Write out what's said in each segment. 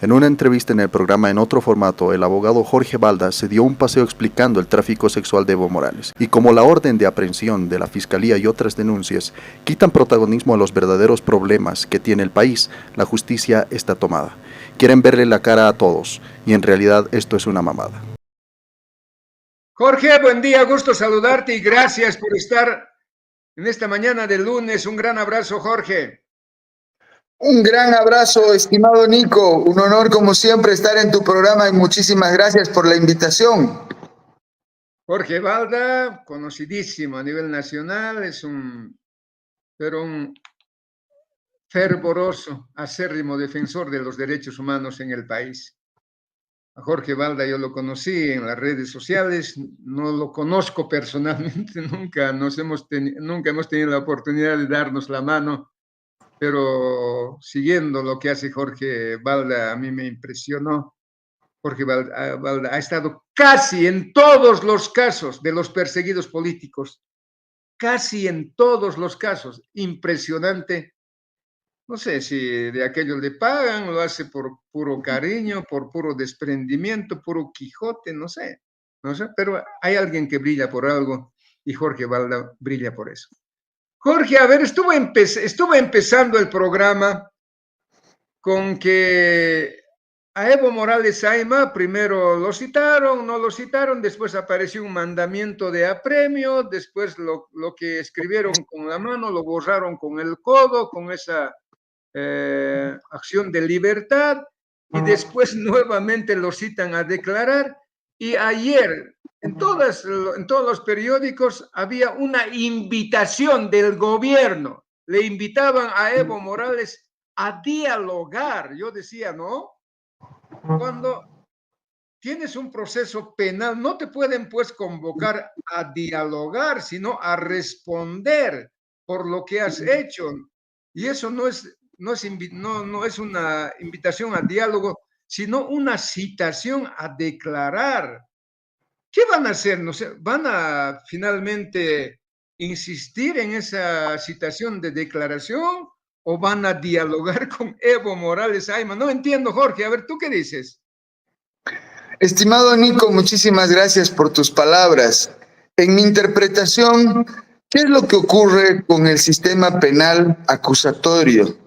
En una entrevista en el programa En Otro Formato, el abogado Jorge Balda se dio un paseo explicando el tráfico sexual de Evo Morales. Y como la orden de aprehensión de la Fiscalía y otras denuncias quitan protagonismo a los verdaderos problemas que tiene el país, la justicia está tomada. Quieren verle la cara a todos, y en realidad esto es una mamada. Jorge, buen día, gusto saludarte y gracias por estar en esta mañana de lunes. Un gran abrazo, Jorge. Un gran abrazo, estimado Nico. Un honor, como siempre, estar en tu programa y muchísimas gracias por la invitación. Jorge Balda, conocidísimo a nivel nacional, es un fervoroso, acérrimo defensor de los derechos humanos en el país. A Jorge Balda yo lo conocí en las redes sociales, no lo conozco personalmente, nunca hemos tenido la oportunidad de darnos la mano, pero siguiendo lo que hace Jorge Balda, a mí me impresionó. Jorge Balda ha estado casi en todos los casos de los perseguidos políticos, casi en todos los casos. Impresionante. No sé si de aquellos le pagan, lo hace por puro cariño, por puro desprendimiento, puro Quijote, no sé, pero hay alguien que brilla por algo y Jorge Balda brilla por eso. Jorge, a ver, estuve empezando el programa con que a Evo Morales Ayma primero lo citaron, no lo citaron, después apareció un mandamiento de apremio, después lo que escribieron con la mano lo borraron con el codo, con esa acción de libertad, y después nuevamente lo citan a declarar, y ayer en todos los periódicos había una invitación del gobierno, le invitaban a Evo Morales a dialogar. Yo decía, no, cuando tienes un proceso penal, no te pueden pues convocar a dialogar, sino a responder por lo que has hecho. Y eso no es una invitación a diálogo, sino una citación a declarar. ¿Qué van a hacer? No sé, ¿van a finalmente insistir en esa citación de declaración o van a dialogar con Evo Morales Ayma? No entiendo, Jorge. A ver, ¿tú qué dices? Estimado Nico, muchísimas gracias por tus palabras. En mi interpretación, ¿qué es lo que ocurre con el sistema penal acusatorio?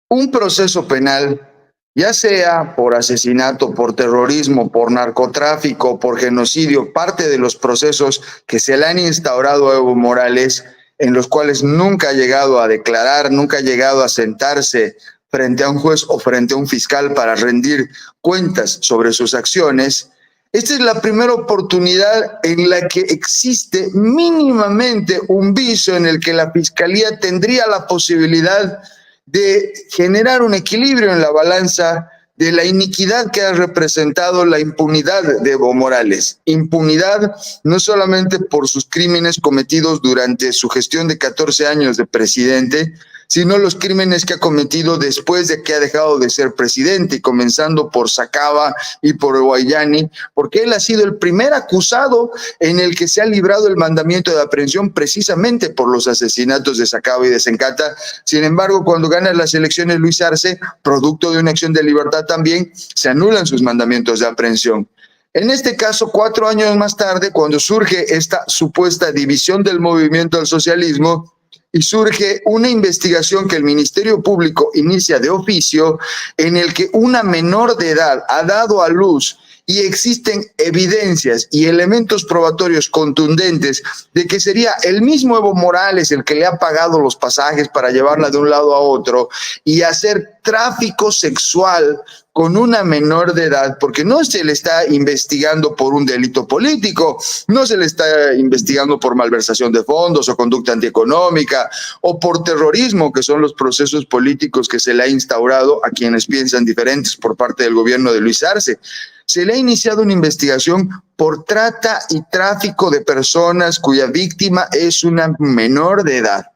Un proceso penal, ya sea por asesinato, por terrorismo, por narcotráfico, por genocidio, parte de los procesos que se le han instaurado a Evo Morales, en los cuales nunca ha llegado a declarar, nunca ha llegado a sentarse frente a un juez o frente a un fiscal para rendir cuentas sobre sus acciones. Esta es la primera oportunidad en la que existe mínimamente un viso en el que la fiscalía tendría la posibilidad de generar un equilibrio en la balanza de la iniquidad que ha representado la impunidad de Evo Morales. Impunidad no solamente por sus crímenes cometidos durante su gestión de 14 años de presidente, sino los crímenes que ha cometido después de que ha dejado de ser presidente, comenzando por Sacaba y por Guayani, porque él ha sido el primer acusado en el que se ha librado el mandamiento de aprehensión precisamente por los asesinatos de Sacaba y de Sencata. Sin embargo, cuando gana las elecciones Luis Arce, producto de una acción de libertad también, se anulan sus mandamientos de aprehensión. En este caso, 4 años más tarde, cuando surge esta supuesta división del movimiento al socialismo, y surge una investigación que el Ministerio Público inicia de oficio, en el que una menor de edad ha dado a luz y existen evidencias y elementos probatorios contundentes de que sería el mismo Evo Morales el que le ha pagado los pasajes para llevarla de un lado a otro y hacer tráfico sexual con una menor de edad, porque no se le está investigando por un delito político, no se le está investigando por malversación de fondos o conducta antieconómica o por terrorismo, que son los procesos políticos que se le ha instaurado a quienes piensan diferentes por parte del gobierno de Luis Arce. Se le ha iniciado una investigación por trata y tráfico de personas cuya víctima es una menor de edad.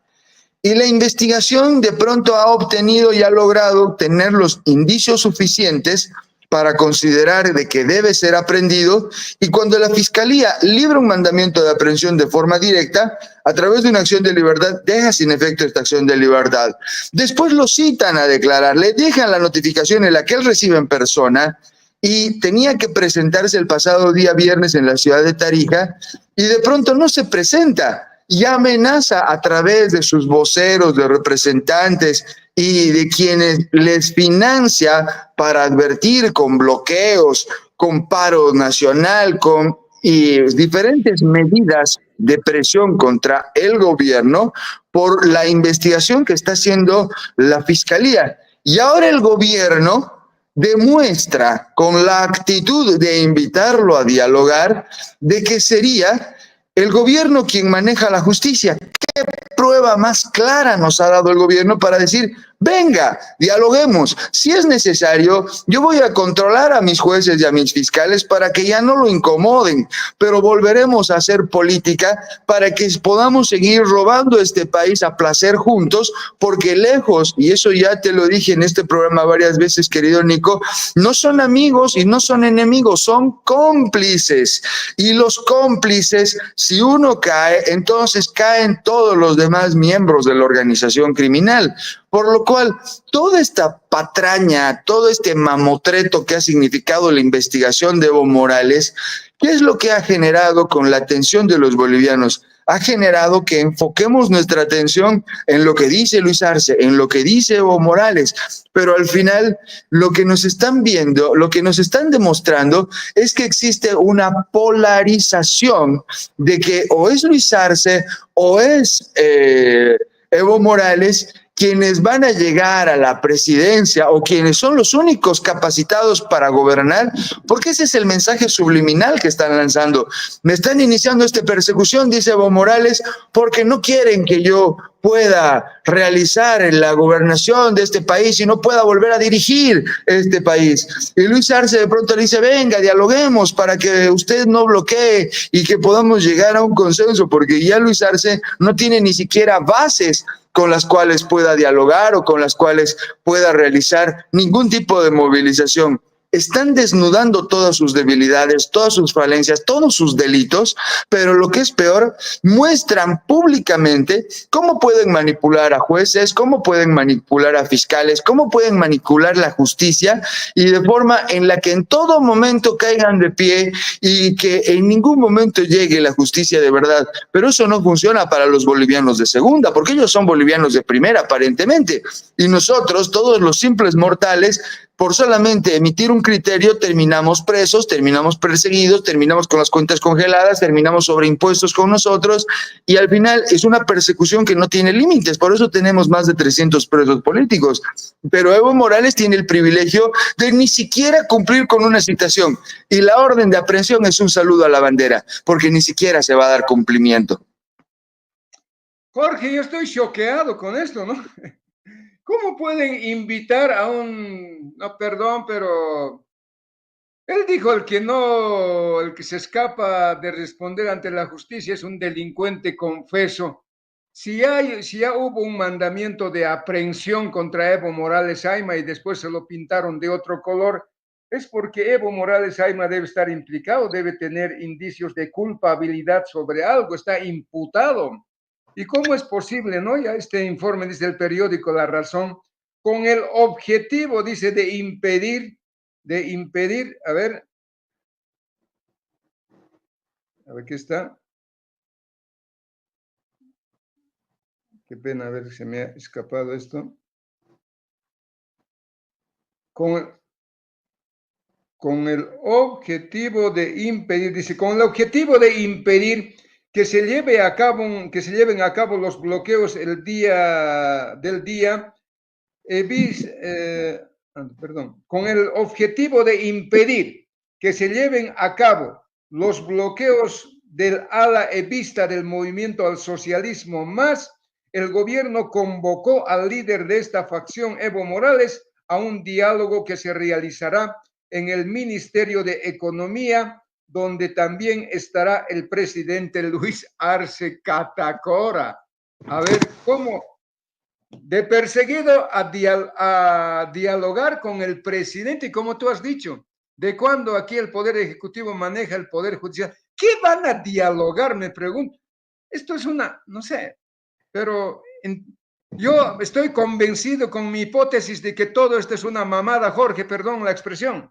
Y la investigación de pronto ha obtenido y ha logrado tener los indicios suficientes para considerar de que debe ser aprendido, y cuando la Fiscalía libra un mandamiento de aprehensión de forma directa, a través de una acción de libertad, deja sin efecto esta acción de libertad. Después lo citan a declarar, le dejan la notificación en la que él recibe en persona, y tenía que presentarse el pasado día viernes en la ciudad de Tarija, y de pronto no se presenta, y amenaza a través de sus voceros, de representantes y de quienes les financia para advertir con bloqueos, con paro nacional, con diferentes medidas de presión contra el gobierno por la investigación que está haciendo la Fiscalía. Y ahora el gobierno demuestra con la actitud de invitarlo a dialogar de que sería el gobierno quien maneja la justicia. ¿Qué prueba más clara nos ha dado el gobierno para decir, venga, dialoguemos? Si es necesario, yo voy a controlar a mis jueces y a mis fiscales para que ya no lo incomoden, pero volveremos a hacer política para que podamos seguir robando este país a placer juntos, porque lejos, y eso ya te lo dije en este programa varias veces, querido Nico, no son amigos y no son enemigos, son cómplices. Y los cómplices, si uno cae, entonces caen todos los demás miembros de la organización criminal. Por lo cual, toda esta patraña, todo este mamotreto que ha significado la investigación de Evo Morales, ¿qué es lo que ha generado con la atención de los bolivianos? Ha generado que enfoquemos nuestra atención en lo que dice Luis Arce, en lo que dice Evo Morales, pero al final lo que nos están viendo, lo que nos están demostrando es que existe una polarización de que o es Luis Arce o es Evo Morales quienes van a llegar a la presidencia o quienes son los únicos capacitados para gobernar, porque ese es el mensaje subliminal que están lanzando. Me están iniciando esta persecución, dice Evo Morales, porque no quieren que yo pueda realizar la gobernación de este país y no pueda volver a dirigir este país. Y Luis Arce de pronto le dice, venga, dialoguemos para que usted no bloquee y que podamos llegar a un consenso, porque ya Luis Arce no tiene ni siquiera bases con las cuales pueda dialogar o con las cuales pueda realizar ningún tipo de movilización. Están desnudando todas sus debilidades, todas sus falencias, todos sus delitos, pero lo que es peor, muestran públicamente cómo pueden manipular a jueces, cómo pueden manipular a fiscales, cómo pueden manipular la justicia, y de forma en la que en todo momento caigan de pie y que en ningún momento llegue la justicia de verdad. Pero eso no funciona para los bolivianos de segunda, porque ellos son bolivianos de primera aparentemente, y nosotros, todos los simples mortales, por solamente emitir un criterio, terminamos presos, terminamos perseguidos, terminamos con las cuentas congeladas, terminamos sobreimpuestos con nosotros, y al final es una persecución que no tiene límites. Por eso tenemos más de 300 presos políticos. Pero Evo Morales tiene el privilegio de ni siquiera cumplir con una citación, y la orden de aprehensión es un saludo a la bandera, porque ni siquiera se va a dar cumplimiento. Jorge, yo estoy choqueado con esto, ¿no? ¿Cómo pueden invitar a un, no, perdón, pero él dijo el que se escapa de responder ante la justicia es un delincuente confeso? Si ya hubo un mandamiento de aprehensión contra Evo Morales Ayma y después se lo pintaron de otro color, es porque Evo Morales Ayma debe estar implicado, debe tener indicios de culpabilidad sobre algo, está imputado. ¿Y cómo es posible, no? Ya este informe dice el periódico La Razón, con el objetivo, dice, de impedir, a ver qué está. Qué pena, a ver, se me ha escapado esto. Con el objetivo de impedir, dice, con el objetivo de impedir que se lleven a cabo los bloqueos el día del día, con el objetivo de impedir que se lleven a cabo los bloqueos del ala evista del movimiento al socialismo más, el gobierno convocó al líder de esta facción, Evo Morales, a un diálogo que se realizará en el Ministerio de Economía, donde también estará el presidente Luis Arce Catacora. A ver, de perseguido a dialogar con el presidente, y como tú has dicho, de cuando aquí el Poder Ejecutivo maneja el Poder Judicial, ¿qué van a dialogar? Me pregunto. Esto es una, no sé, pero yo estoy convencido con mi hipótesis de que todo esto es una mamada, Jorge, perdón la expresión.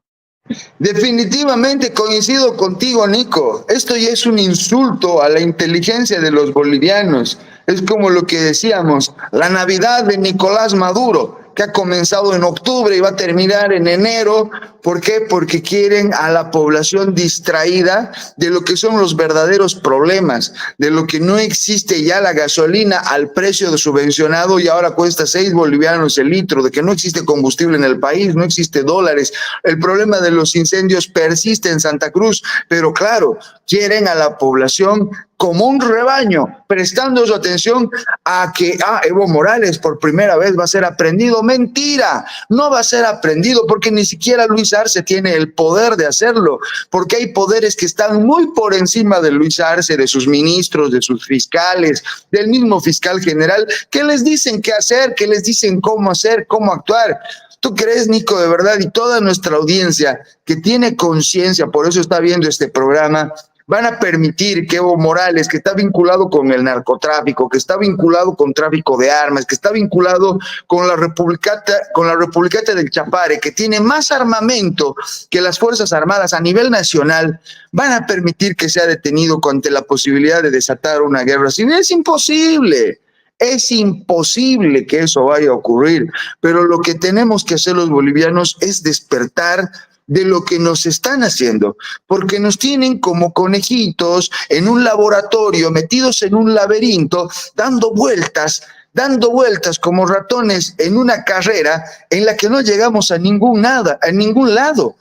Definitivamente coincido contigo, Nico. Esto ya es un insulto a la inteligencia de los bolivianos. Es como lo que decíamos, la Navidad de Nicolás Maduro, que ha comenzado en octubre y va a terminar en enero. ¿Por qué? Porque quieren a la población distraída de lo que son los verdaderos problemas, de lo que no existe ya la gasolina al precio de subvencionado y ahora cuesta 6 bolivianos el litro, de que no existe combustible en el país, no existe dólares. El problema de los incendios persiste en Santa Cruz, pero claro, quieren a la población como un rebaño, prestando su atención a que Evo Morales por primera vez va a ser aprendido. Mentira, no va a ser aprendido porque ni siquiera Luis Arce tiene el poder de hacerlo, porque hay poderes que están muy por encima de Luis Arce, de sus ministros, de sus fiscales, del mismo fiscal general, que les dicen qué hacer, que les dicen cómo hacer, cómo actuar. ¿Tú crees, Nico, de verdad, y toda nuestra audiencia que tiene conciencia, por eso está viendo este programa, van a permitir que Evo Morales, que está vinculado con el narcotráfico, que está vinculado con tráfico de armas, que está vinculado con la Republicata del Chapare, que tiene más armamento que las Fuerzas Armadas a nivel nacional, van a permitir que sea detenido ante la posibilidad de desatar una guerra civil? Es imposible. Es imposible que eso vaya a ocurrir, pero lo que tenemos que hacer los bolivianos es despertar de lo que nos están haciendo, porque nos tienen como conejitos en un laboratorio, metidos en un laberinto, dando vueltas como ratones en una carrera en la que no llegamos a ningún lado.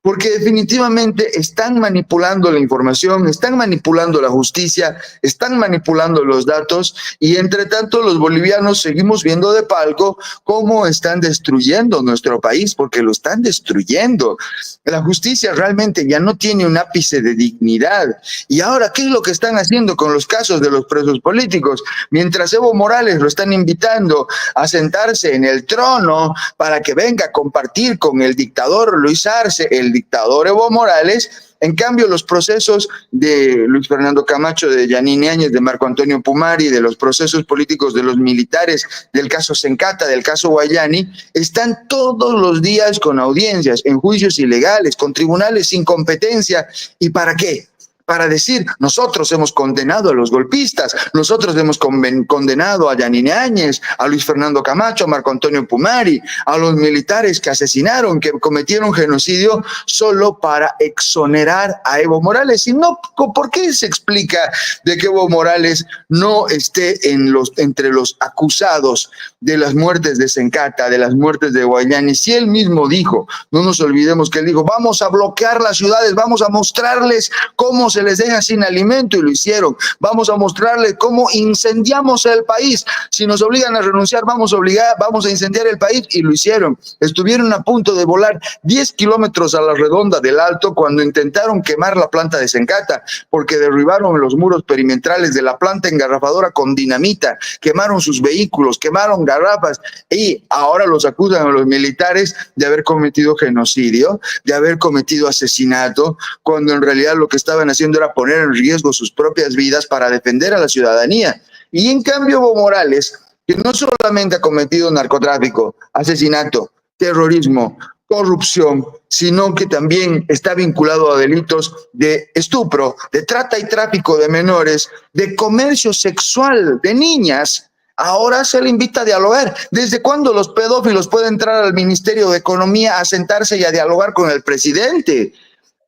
Porque definitivamente están manipulando la información, están manipulando la justicia, están manipulando los datos, y entre tanto los bolivianos seguimos viendo de palco cómo están destruyendo nuestro país, porque lo están destruyendo. La justicia realmente ya no tiene un ápice de dignidad. Y ahora, ¿qué es lo que están haciendo con los casos de los presos políticos? Mientras Evo Morales lo están invitando a sentarse en el trono para que venga a compartir con el dictador Luis Arce, el dictador Evo Morales, en cambio los procesos de Luis Fernando Camacho, de Yanine Áñez, de Marco Antonio Pumari, de los procesos políticos de los militares, del caso Sencata, del caso Guayani, están todos los días con audiencias, en juicios ilegales, con tribunales sin competencia. ¿Y para qué? Para decir, nosotros hemos condenado a los golpistas, nosotros hemos condenado a Yanine Áñez, a Luis Fernando Camacho, a Marco Antonio Pumari, a los militares que asesinaron, que cometieron genocidio, solo para exonerar a Evo Morales. Y no, ¿por qué se explica de que Evo Morales no esté entre los acusados de las muertes de Sencata, de las muertes de Guayani? Si él mismo dijo, no nos olvidemos que él dijo, vamos a bloquear las ciudades, vamos a mostrarles cómo se les deja sin alimento, y lo hicieron. Vamos a mostrarles cómo incendiamos el país. Si nos obligan a renunciar, vamos a incendiar el país, y lo hicieron. Estuvieron a punto de volar 10 kilómetros a la redonda del Alto cuando intentaron quemar la planta de Sencata, porque derribaron los muros perimetrales de la planta engarrafadora con dinamita, quemaron sus vehículos, quemaron garrafas, y ahora los acusan a los militares de haber cometido genocidio, de haber cometido asesinato, cuando en realidad lo que estaban haciendo era poner en riesgo sus propias vidas para defender a la ciudadanía. Y en cambio Evo Morales, que no solamente ha cometido narcotráfico, asesinato, terrorismo, corrupción, sino que también está vinculado a delitos de estupro, de trata y tráfico de menores, de comercio sexual de niñas, ahora se le invita a dialogar. ¿Desde cuándo los pedófilos pueden entrar al Ministerio de Economía a sentarse y a dialogar con el presidente?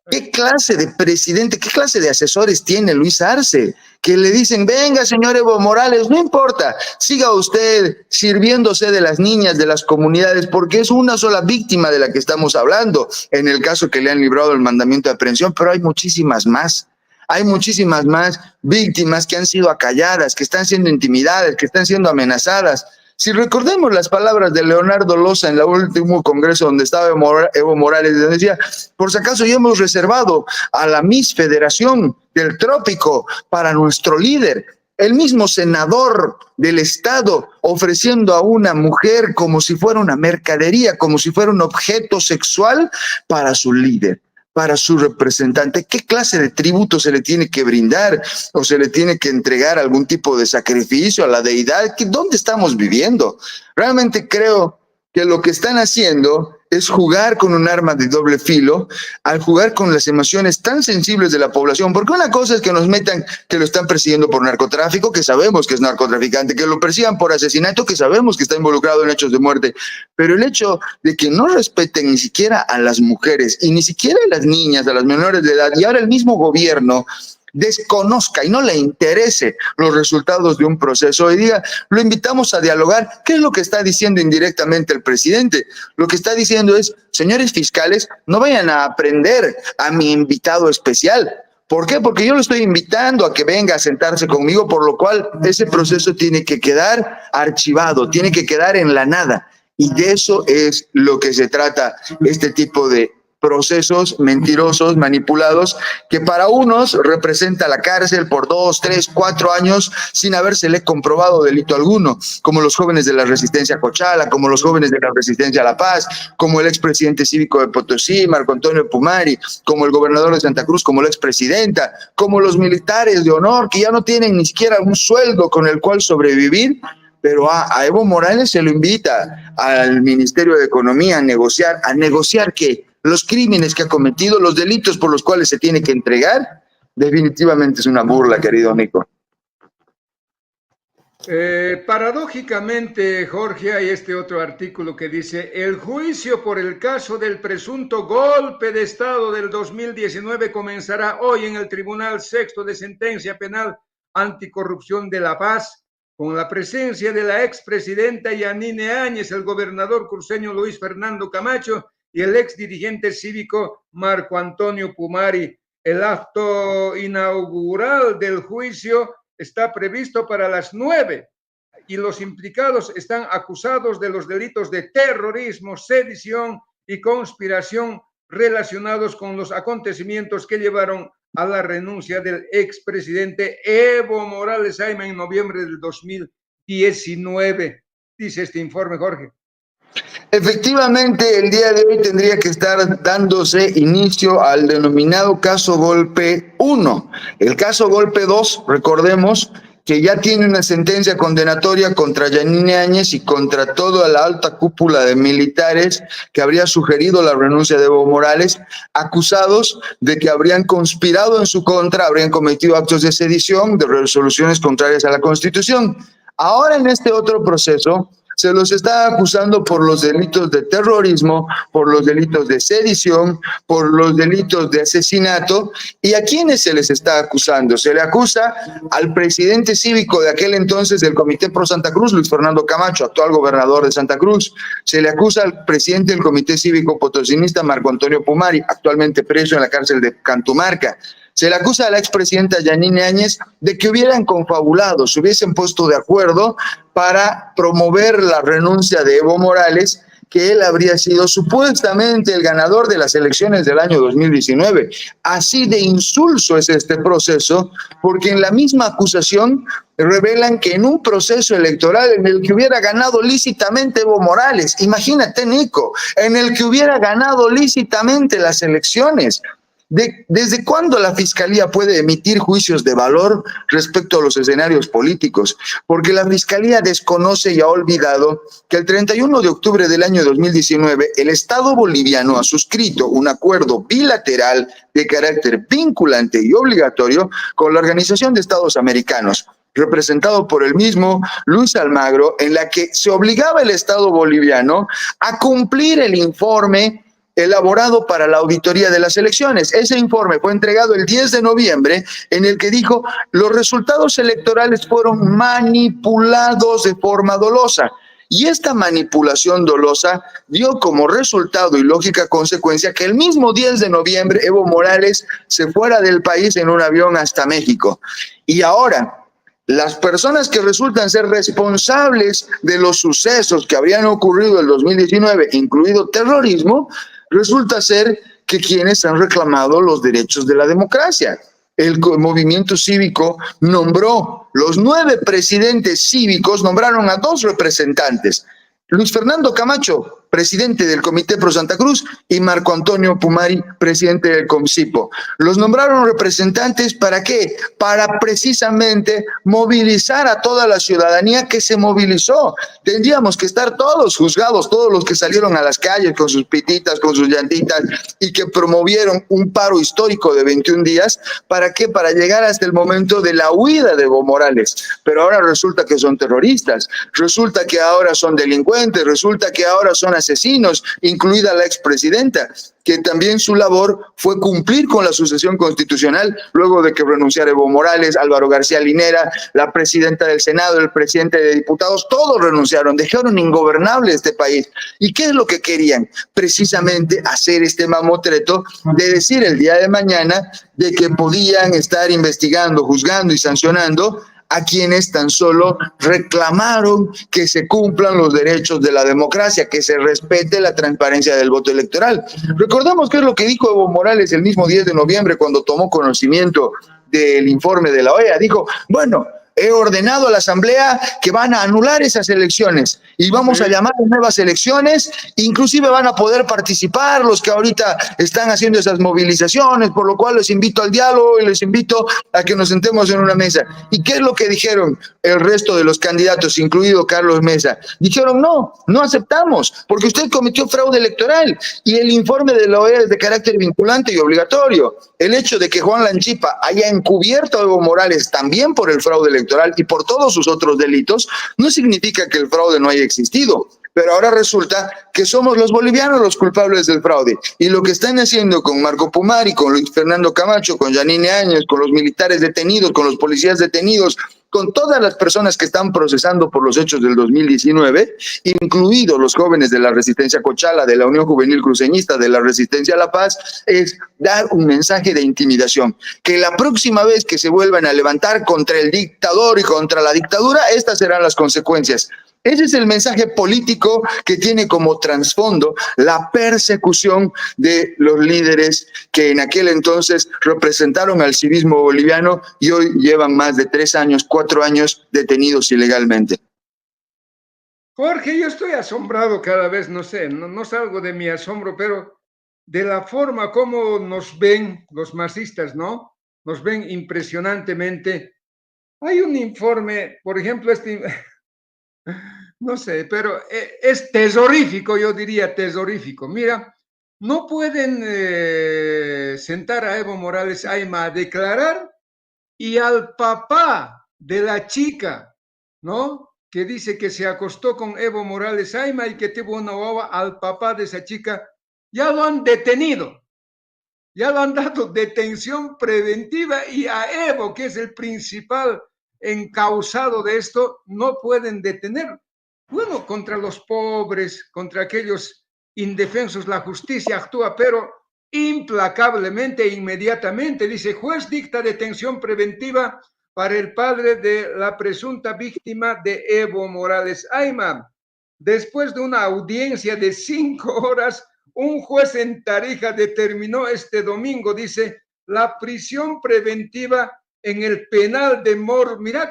¿Qué clase de presidente, qué clase de asesores tiene Luis Arce? Que le dicen, venga, señor Evo Morales, no importa, siga usted sirviéndose de las niñas, de las comunidades, porque es una sola víctima de la que estamos hablando, en el caso que le han librado el mandamiento de aprehensión, pero hay muchísimas más. Hay muchísimas más víctimas que han sido acalladas, que están siendo intimidadas, que están siendo amenazadas. Si recordemos las palabras de Leonardo Loza en el último congreso donde estaba Evo Morales, donde decía, por si acaso ya hemos reservado a la Miss Federación del Trópico para nuestro líder. El mismo senador del Estado ofreciendo a una mujer como si fuera una mercadería, como si fuera un objeto sexual para su líder, para su representante. ¿Qué clase de tributo se le tiene que brindar o se le tiene que entregar algún tipo de sacrificio a la deidad? ¿Dónde estamos viviendo? Realmente creo que lo que están haciendo es jugar con un arma de doble filo, al jugar con las emociones tan sensibles de la población, porque una cosa es que nos metan que lo están persiguiendo por narcotráfico, que sabemos que es narcotraficante, que lo persigan por asesinato, que sabemos que está involucrado en hechos de muerte, pero el hecho de que no respeten ni siquiera a las mujeres y ni siquiera a las niñas, a las menores de edad, y ahora el mismo gobierno desconozca y no le interese los resultados de un proceso y diga, lo invitamos a dialogar. ¿Qué es lo que está diciendo indirectamente el presidente? Lo que está diciendo es, señores fiscales, no vayan a aprender a mi invitado especial. ¿Por qué? Porque yo lo estoy invitando a que venga a sentarse conmigo, por lo cual ese proceso tiene que quedar archivado, tiene que quedar en la nada. Y de eso es lo que se trata este tipo de procesos mentirosos, manipulados, que para unos representa la cárcel por 2, 3, 4 años sin habérsele comprobado delito alguno, como los jóvenes de la Resistencia Cochala, como los jóvenes de la Resistencia a la Paz, como el expresidente cívico de Potosí, Marco Antonio Pumari, como el gobernador de Santa Cruz, como la expresidenta, como los militares de honor que ya no tienen ni siquiera un sueldo con el cual sobrevivir. Pero a Evo Morales se lo invita al Ministerio de Economía ¿a negociar qué? Los crímenes que ha cometido, los delitos por los cuales se tiene que entregar. Definitivamente es una burla, querido Nico. Paradójicamente, Jorge, hay este otro artículo que dice: el juicio por el caso del presunto golpe de Estado del 2019 comenzará hoy en el Tribunal Sexto de Sentencia Penal Anticorrupción de La Paz, con la presencia de la expresidenta Yanine Áñez, el gobernador cruceño Luis Fernando Camacho y el ex dirigente cívico Marco Antonio Pumari. El acto inaugural del juicio está previsto para las 9 y los implicados están acusados de los delitos de terrorismo, sedición y conspiración relacionados con los acontecimientos que llevaron a la renuncia del expresidente Evo Morales Ayma en noviembre del 2019. Dice este informe, Jorge. Efectivamente, el día de hoy tendría que estar dándose inicio al denominado caso Golpe 1. El caso Golpe 2, recordemos que ya tiene una sentencia condenatoria contra Yanine Áñez y contra toda la alta cúpula de militares que habría sugerido la renuncia de Evo Morales, acusados de que habrían conspirado en su contra, habrían cometido actos de sedición, de resoluciones contrarias a la Constitución. Ahora en este otro proceso se los está acusando por los delitos de terrorismo, por los delitos de sedición, por los delitos de asesinato. ¿Y a quiénes se les está acusando? Se le acusa al presidente cívico de aquel entonces del Comité Pro Santa Cruz, Luis Fernando Camacho, actual gobernador de Santa Cruz. Se le acusa al presidente del Comité Cívico Potosinista, Marco Antonio Pumari, actualmente preso en la cárcel de Cantumarca. Se le acusa a la expresidenta Yanine Áñez de que hubieran confabulado, se hubiesen puesto de acuerdo para promover la renuncia de Evo Morales, que él habría sido supuestamente el ganador de las elecciones del año 2019. Así de insulso es este proceso, porque en la misma acusación revelan que en un proceso electoral en el que hubiera ganado lícitamente Evo Morales, imagínate, Nico, en el que hubiera ganado lícitamente las elecciones. ¿Desde cuándo la Fiscalía puede emitir juicios de valor respecto a los escenarios políticos? Porque la Fiscalía desconoce y ha olvidado que el 31 de octubre del año 2019 el Estado boliviano ha suscrito un acuerdo bilateral de carácter vinculante y obligatorio con la Organización de Estados Americanos, representado por el mismo Luis Almagro, en la que se obligaba el Estado boliviano a cumplir el informe elaborado para la auditoría de las elecciones. Ese informe fue entregado el 10 de noviembre, en el que dijo: los resultados electorales fueron manipulados de forma dolosa. Y esta manipulación dolosa dio como resultado y lógica consecuencia que el mismo 10 de noviembre Evo Morales se fuera del país en un avión hasta México. Y ahora, las personas que resultan ser responsables de los sucesos que habrían ocurrido en el 2019, incluido terrorismo, resulta ser que quienes han reclamado los derechos de la democracia. el movimiento cívico nombró, los 9 presidentes cívicos nombraron a 2 representantes. Luis Fernando Camacho, presidente del Comité Pro Santa Cruz, y Marco Antonio Pumari, presidente del COMCIPO. Los nombraron representantes, ¿para qué? Para precisamente movilizar a toda la ciudadanía que se movilizó. Tendríamos que estar todos juzgados, todos los que salieron a las calles con sus pititas, con sus llantitas, y que promovieron un paro histórico de 21 días. ¿Para qué? Para llegar hasta el momento de la huida de Evo Morales. Pero ahora resulta que son terroristas, resulta que ahora son delincuentes, resulta que ahora son asesinos, incluida la expresidenta, que también su labor fue cumplir con la sucesión constitucional luego de que renunciara Evo Morales, Álvaro García Linera, la presidenta del Senado, el presidente de diputados, todos renunciaron, dejaron ingobernable este país. ¿Y qué es lo que querían? Precisamente hacer este mamotreto de decir el día de mañana de que podían estar investigando, juzgando y sancionando a quienes tan solo reclamaron que se cumplan los derechos de la democracia, que se respete la transparencia del voto electoral. Recordamos qué es lo que dijo Evo Morales el mismo 10 de noviembre cuando tomó conocimiento del informe de la OEA. Dijo, bueno, he ordenado a la Asamblea que van a anular esas elecciones y vamos a llamar a nuevas elecciones, inclusive van a poder participar los que ahorita están haciendo esas movilizaciones, por lo cual les invito al diálogo y les invito a que nos sentemos en una mesa. ¿Y qué es lo que dijeron el resto de los candidatos, incluido Carlos Mesa? Dijeron, no aceptamos, porque usted cometió fraude electoral y el informe de la OEA es de carácter vinculante y obligatorio. El hecho de que Juan Lanchipa haya encubierto a Evo Morales también por el fraude electoral y por todos sus otros delitos, no significa que el fraude no haya existido. Pero ahora resulta que somos los bolivianos los culpables del fraude. Y lo que están haciendo con Marco Pumari, con Luis Fernando Camacho, con Yanine Áñez, con los militares detenidos, con los policías detenidos, con todas las personas que están procesando por los hechos del 2019, incluidos los jóvenes de la Resistencia Cochala, de la Unión Juvenil Cruceñista, de la Resistencia a la Paz, es dar un mensaje de intimidación. Que la próxima vez que se vuelvan a levantar contra el dictador y contra la dictadura, estas serán las consecuencias. Ese es el mensaje político que tiene como trasfondo la persecución de los líderes que en aquel entonces representaron al civismo boliviano y hoy llevan más de 3 años, 4 años detenidos ilegalmente. Jorge, yo estoy asombrado cada vez, no sé, no salgo de mi asombro, pero de la forma como nos ven los masistas, ¿no? Nos ven impresionantemente. Hay un informe, por ejemplo, no sé, pero es terrorífico, yo diría terrorífico. Mira, no pueden sentar a Evo Morales Ayma a declarar y al papá de la chica, ¿no? Que dice que se acostó con Evo Morales Ayma y que tuvo una guagua, al papá de esa chica, ya lo han detenido. Ya lo han dado detención preventiva y a Evo, que es el principal encausado de esto, no pueden detener. Bueno, contra los pobres, contra aquellos indefensos, la justicia actúa, pero implacablemente e inmediatamente. Dice, juez dicta detención preventiva para el padre de la presunta víctima de Evo Morales Ayma. Después de una audiencia de 5 horas, un juez en Tarija determinó este domingo, dice, la prisión preventiva en el penal de Mor. Mirad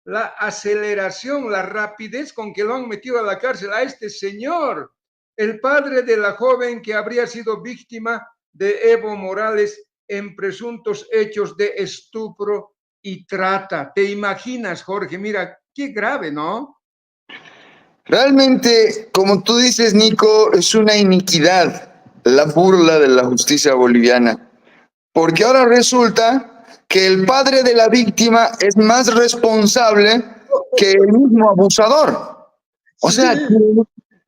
la aceleración, la rapidez con que lo han metido a la cárcel a este señor, el padre de la joven que habría sido víctima de Evo Morales en presuntos hechos de estupro y trata. ¿Te imaginas, Jorge? Mira, qué grave, ¿no? Realmente, como tú dices, Nico, es una iniquidad la burla de la justicia boliviana, porque ahora resulta que el padre de la víctima es más responsable que el mismo abusador. O sea,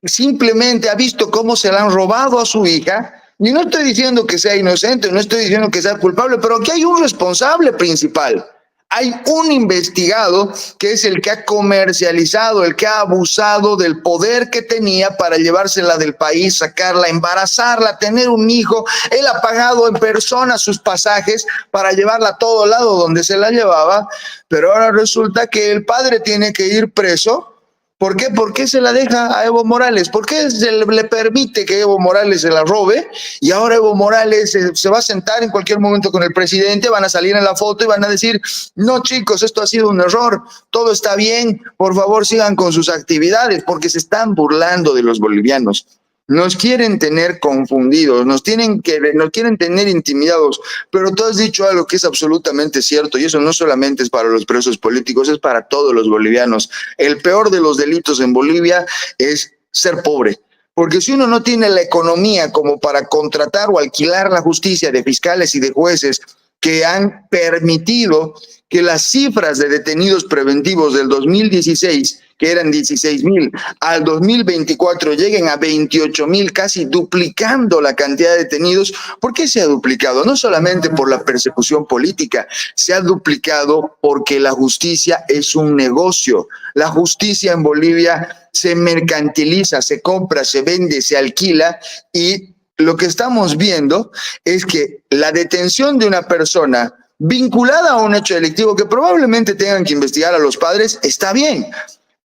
simplemente ha visto cómo se la han robado a su hija, y no estoy diciendo que sea inocente, no estoy diciendo que sea culpable, pero que hay un responsable principal. Hay un investigado que es el que ha comercializado, el que ha abusado del poder que tenía para llevársela del país, sacarla, embarazarla, tener un hijo. Él ha pagado en persona sus pasajes para llevarla a todo lado donde se la llevaba, pero ahora resulta que el padre tiene que ir preso ¿Por qué? ¿Por qué se la deja a Evo Morales? ¿Por qué le permite que Evo Morales se la robe? Y ahora Evo Morales se va a sentar en cualquier momento con el presidente, van a salir en la foto y van a decir, no chicos, esto ha sido un error, todo está bien, por favor sigan con sus actividades, porque se están burlando de los bolivianos. Nos quieren tener confundidos, nos quieren tener intimidados, pero tú has dicho algo que es absolutamente cierto, y eso no solamente es para los presos políticos, es para todos los bolivianos. El peor de los delitos en Bolivia es ser pobre, porque si uno no tiene la economía como para contratar o alquilar la justicia de fiscales y de jueces que han permitido que las cifras de detenidos preventivos del 2016, que eran 16,000, al 2024 lleguen a 28,000, casi duplicando la cantidad de detenidos. ¿Por qué se ha duplicado? No solamente por la persecución política, se ha duplicado porque la justicia es un negocio. La justicia en Bolivia se mercantiliza, se compra, se vende, se alquila, y lo que estamos viendo es que la detención de una persona vinculada a un hecho delictivo que probablemente tengan que investigar a los padres, está bien,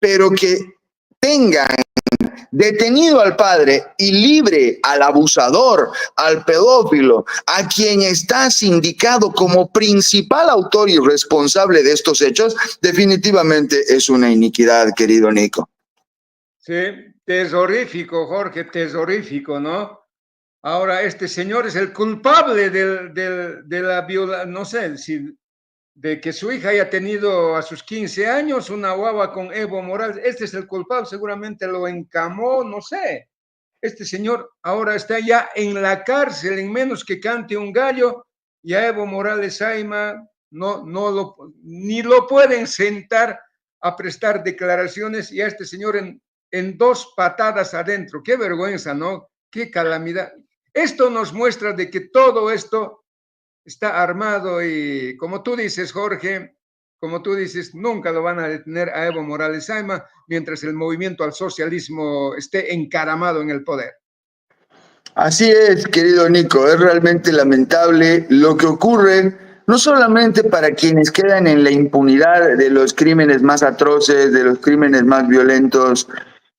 pero que tengan detenido al padre y libre al abusador, al pedófilo, a quien está sindicado como principal autor y responsable de estos hechos, definitivamente es una iniquidad, querido Nico. Sí, terrorífico, Jorge, terrorífico, ¿no? Ahora, este señor es el culpable de la violación, no sé, de que su hija haya tenido a sus 15 años una guagua con Evo Morales. Este es el culpable, seguramente lo encamó, no sé. Este señor ahora está ya en la cárcel, en menos que cante un gallo, y a Evo Morales Ayma ni lo pueden sentar a prestar declaraciones, y a este señor en 2 patadas adentro. Qué vergüenza, ¿no? Qué calamidad. Esto nos muestra de que todo esto está armado y, como tú dices, Jorge, como tú dices, nunca lo van a detener a Evo Morales Ayma mientras el movimiento al socialismo esté encaramado en el poder. Así es, querido Nico, es realmente lamentable lo que ocurre, no solamente para quienes quedan en la impunidad de los crímenes más atroces, de los crímenes más violentos,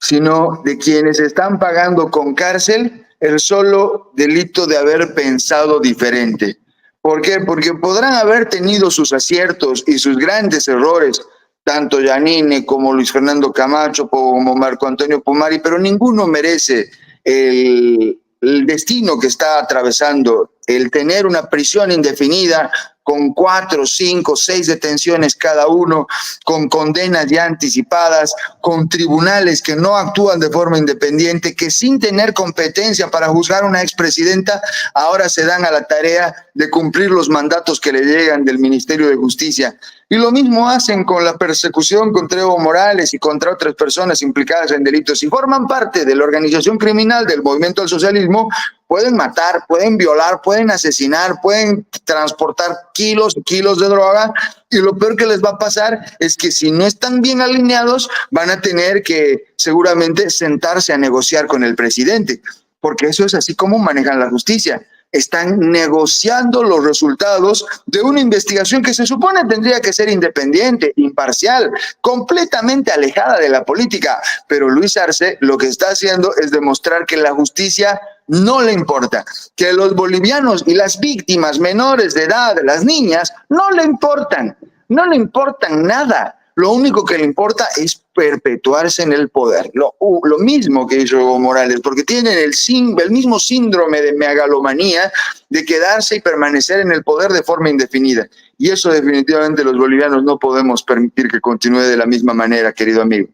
sino de quienes están pagando con cárcel el solo delito de haber pensado diferente. ¿Por qué? Porque podrán haber tenido sus aciertos y sus grandes errores, tanto Yanine como Luis Fernando Camacho, como Marco Antonio Pomari, pero ninguno merece el destino que está atravesando, el tener una prisión indefinida con 4, 5, 6 detenciones cada uno, con condenas ya anticipadas, con tribunales que no actúan de forma independiente, que sin tener competencia para juzgar a una expresidenta, ahora se dan a la tarea de cumplir los mandatos que le llegan del Ministerio de Justicia. Y lo mismo hacen con la persecución contra Evo Morales y contra otras personas implicadas en delitos. Si forman parte de la organización criminal del movimiento al socialismo, pueden matar, pueden violar, pueden asesinar, pueden transportar kilos y kilos de droga, y lo peor que les va a pasar es que si no están bien alineados, van a tener que seguramente sentarse a negociar con el presidente, porque eso es así como manejan la justicia. Están negociando los resultados de una investigación que se supone tendría que ser independiente, imparcial, completamente alejada de la política. Pero Luis Arce lo que está haciendo es demostrar que la justicia no le importa, que los bolivianos y las víctimas menores de edad, las niñas, no le importan nada. Lo único que le importa es perpetuarse en el poder. Lo mismo que hizo Evo Morales, porque tienen el mismo síndrome de megalomanía de quedarse y permanecer en el poder de forma indefinida. Y eso definitivamente los bolivianos no podemos permitir que continúe de la misma manera, querido amigo.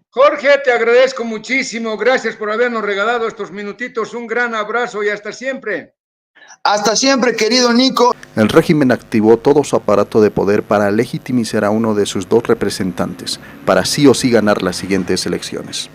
Jorge, te agradezco muchísimo. Gracias por habernos regalado estos minutitos. Un gran abrazo y hasta siempre. Hasta siempre, querido Nico. El régimen activó todo su aparato de poder para legitimizar a uno de sus 2 representantes, para sí o sí ganar las siguientes elecciones.